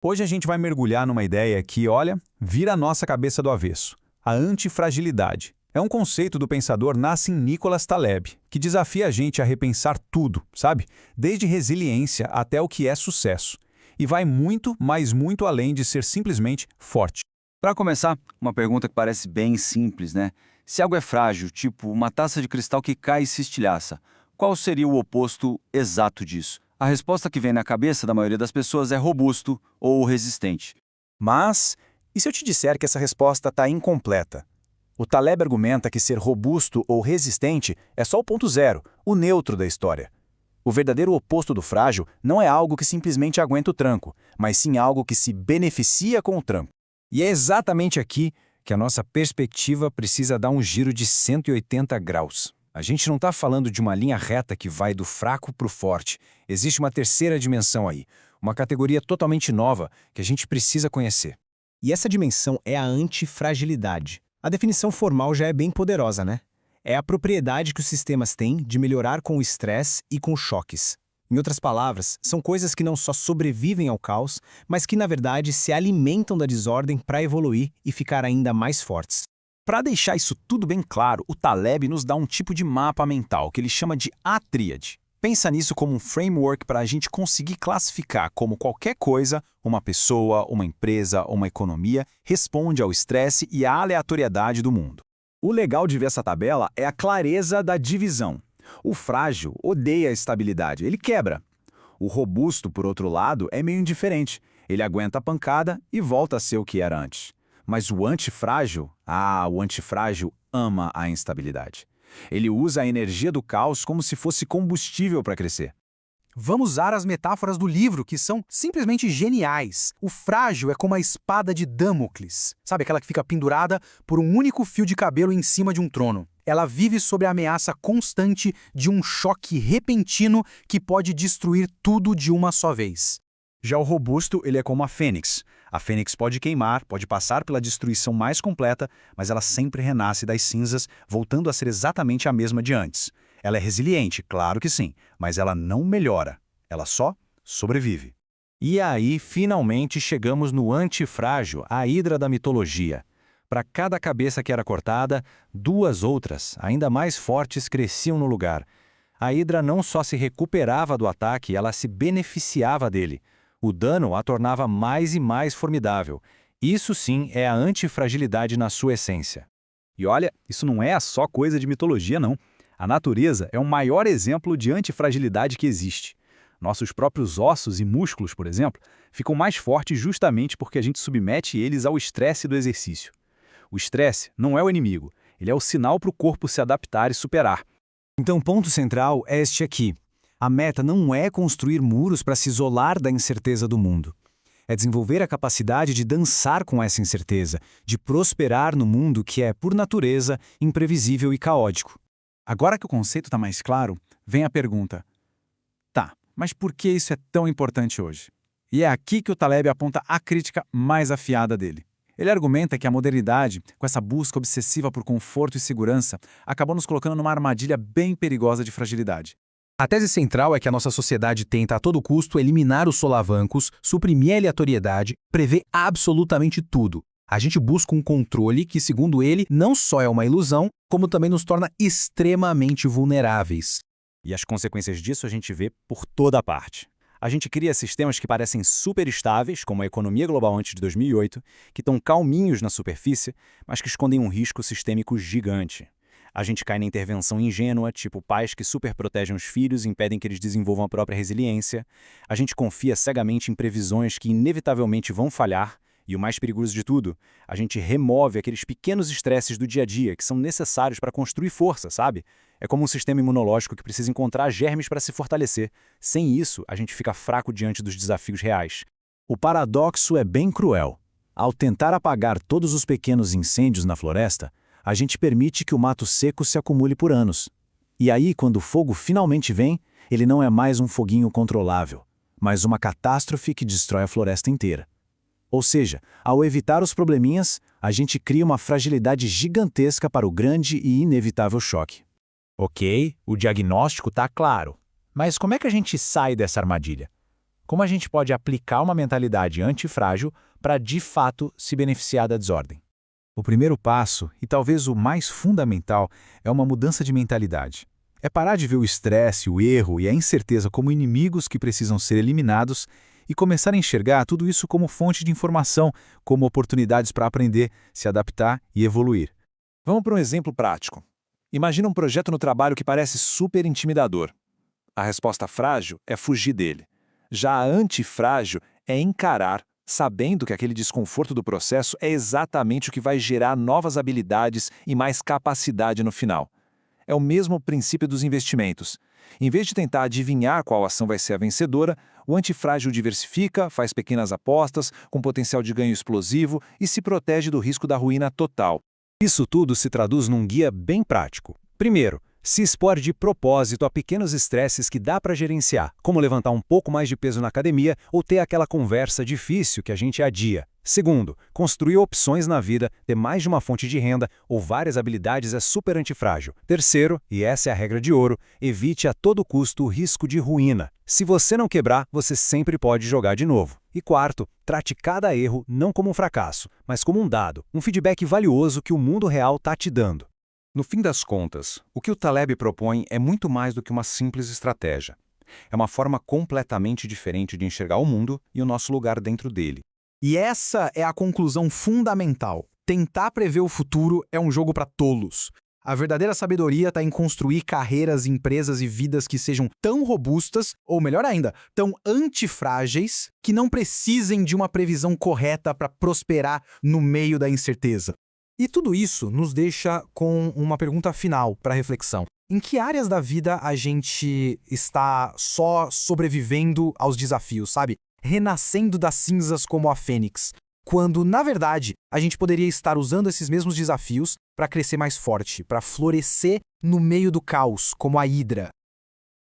Hoje a gente vai mergulhar numa ideia que, olha, vira a nossa cabeça do avesso: a antifragilidade. É um conceito do pensador Nassim Nicholas Taleb, que desafia a gente a repensar tudo, sabe? Desde resiliência até o que é sucesso. E vai muito, mas muito além de ser simplesmente forte. Para começar, uma pergunta que parece bem simples, né? Se algo é frágil, tipo uma taça de cristal que cai e se estilhaça, qual seria o oposto exato disso? A resposta que vem na cabeça da maioria das pessoas é robusto ou resistente. Mas, e se eu te disser que essa resposta está incompleta? O Taleb argumenta que ser robusto ou resistente é só o ponto zero, o neutro da história. O verdadeiro oposto do frágil não é algo que simplesmente aguenta o tranco, mas sim algo que se beneficia com o tranco. E é exatamente aqui que a nossa perspectiva precisa dar um giro de 180 graus. A gente não está falando de uma linha reta que vai do fraco para o forte. Existe uma terceira dimensão aí, uma categoria totalmente nova que a gente precisa conhecer. E essa dimensão é a antifragilidade. A definição formal já é bem poderosa, né? É a propriedade que os sistemas têm de melhorar com o estresse e com choques. Em outras palavras, são coisas que não só sobrevivem ao caos, mas que, na verdade, se alimentam da desordem para evoluir e ficar ainda mais fortes. Para deixar isso tudo bem claro, o Taleb nos dá um tipo de mapa mental que ele chama de A Tríade. Pensa nisso como um framework para a gente conseguir classificar como qualquer coisa, uma pessoa, uma empresa, uma economia, responde ao estresse e à aleatoriedade do mundo. O legal de ver essa tabela é a clareza da divisão. O frágil odeia a estabilidade, ele quebra. O robusto, por outro lado, é meio indiferente. Ele aguenta a pancada e volta a ser o que era antes. Mas o antifrágil ama a instabilidade. Ele usa a energia do caos como se fosse combustível para crescer. Vamos usar as metáforas do livro, que são simplesmente geniais. O frágil é como a espada de Damocles. Sabe aquela que fica pendurada por um único fio de cabelo em cima de um trono? Ela vive sob a ameaça constante de um choque repentino que pode destruir tudo de uma só vez. Já o robusto, ele é como a fênix. A fênix pode queimar, pode passar pela destruição mais completa, mas ela sempre renasce das cinzas, voltando a ser exatamente a mesma de antes. Ela é resiliente, claro que sim, mas ela não melhora. Ela só sobrevive. E aí, finalmente, chegamos no antifrágil, a hidra da mitologia. Para cada cabeça que era cortada, duas outras, ainda mais fortes, cresciam no lugar. A hidra não só se recuperava do ataque, ela se beneficiava dele. O dano a tornava mais e mais formidável. Isso sim é a antifragilidade na sua essência. E olha, isso não é só coisa de mitologia, não. A natureza é o maior exemplo de antifragilidade que existe. Nossos próprios ossos e músculos, por exemplo, ficam mais fortes justamente porque a gente submete eles ao estresse do exercício. O estresse não é o inimigo, ele é o sinal para o corpo se adaptar e superar. Então o ponto central é este aqui. A meta não é construir muros para se isolar da incerteza do mundo. É desenvolver a capacidade de dançar com essa incerteza, de prosperar no mundo que é, por natureza, imprevisível e caótico. Agora que o conceito está mais claro, vem a pergunta: tá, mas por que isso é tão importante hoje? E é aqui que o Taleb aponta a crítica mais afiada dele. Ele argumenta que a modernidade, com essa busca obsessiva por conforto e segurança, acabou nos colocando numa armadilha bem perigosa de fragilidade. A tese central é que a nossa sociedade tenta a todo custo eliminar os solavancos, suprimir a aleatoriedade, prever absolutamente tudo. A gente busca um controle que, segundo ele, não só é uma ilusão, como também nos torna extremamente vulneráveis. E as consequências disso a gente vê por toda parte. A gente cria sistemas que parecem super estáveis, como a economia global antes de 2008, que estão calminhos na superfície, mas que escondem um risco sistêmico gigante. A gente cai na intervenção ingênua, tipo pais que superprotegem os filhos e impedem que eles desenvolvam a própria resiliência. A gente confia cegamente em previsões que inevitavelmente vão falhar. E o mais perigoso de tudo, a gente remove aqueles pequenos estresses do dia a dia que são necessários para construir força, sabe? É como um sistema imunológico que precisa encontrar germes para se fortalecer. Sem isso, a gente fica fraco diante dos desafios reais. O paradoxo é bem cruel. Ao tentar apagar todos os pequenos incêndios na floresta, a gente permite que o mato seco se acumule por anos. E aí, quando o fogo finalmente vem, ele não é mais um foguinho controlável, mas uma catástrofe que destrói a floresta inteira. Ou seja, ao evitar os probleminhas, a gente cria uma fragilidade gigantesca para o grande e inevitável choque. Ok, o diagnóstico está claro. Mas como é que a gente sai dessa armadilha? como a gente pode aplicar uma mentalidade antifrágil para, de fato, se beneficiar da desordem. O primeiro passo, e talvez o mais fundamental, é uma mudança de mentalidade. É parar de ver o estresse, o erro e a incerteza como inimigos que precisam ser eliminados e começar a enxergar tudo isso como fonte de informação, como oportunidades para aprender, se adaptar e evoluir. Vamos para um exemplo prático. Imagina um projeto no trabalho que parece super intimidador. A resposta frágil é fugir dele. Já a antifrágil é encarar, sabendo que aquele desconforto do processo é exatamente o que vai gerar novas habilidades e mais capacidade no final. É o mesmo princípio dos investimentos. Em vez de tentar adivinhar qual ação vai ser a vencedora, o antifrágil diversifica, faz pequenas apostas, com potencial de ganho explosivo e se protege do risco da ruína total. Isso tudo se traduz num guia bem prático. Primeiro, se expor de propósito a pequenos estresses que dá para gerenciar, como levantar um pouco mais de peso na academia ou ter aquela conversa difícil que a gente adia. Segundo, construir opções na vida, ter mais de uma fonte de renda ou várias habilidades é super antifrágil. Terceiro, e essa é a regra de ouro, evite a todo custo o risco de ruína. Se você não quebrar, você sempre pode jogar de novo. E quarto, trate cada erro não como um fracasso, mas como um dado, um feedback valioso que o mundo real está te dando. No fim das contas, o que o Taleb propõe é muito mais do que uma simples estratégia. É uma forma completamente diferente de enxergar o mundo e o nosso lugar dentro dele. E essa é a conclusão fundamental. Tentar prever o futuro é um jogo para tolos. A verdadeira sabedoria está em construir carreiras, empresas e vidas que sejam tão robustas, ou melhor ainda, tão antifrágeis, que não precisem de uma previsão correta para prosperar no meio da incerteza. E tudo isso nos deixa com uma pergunta final para reflexão. Em que áreas da vida a gente está só sobrevivendo aos desafios, sabe? Renascendo das cinzas como a fênix, quando, na verdade, a gente poderia estar usando esses mesmos desafios para crescer mais forte, para florescer no meio do caos, como a hidra.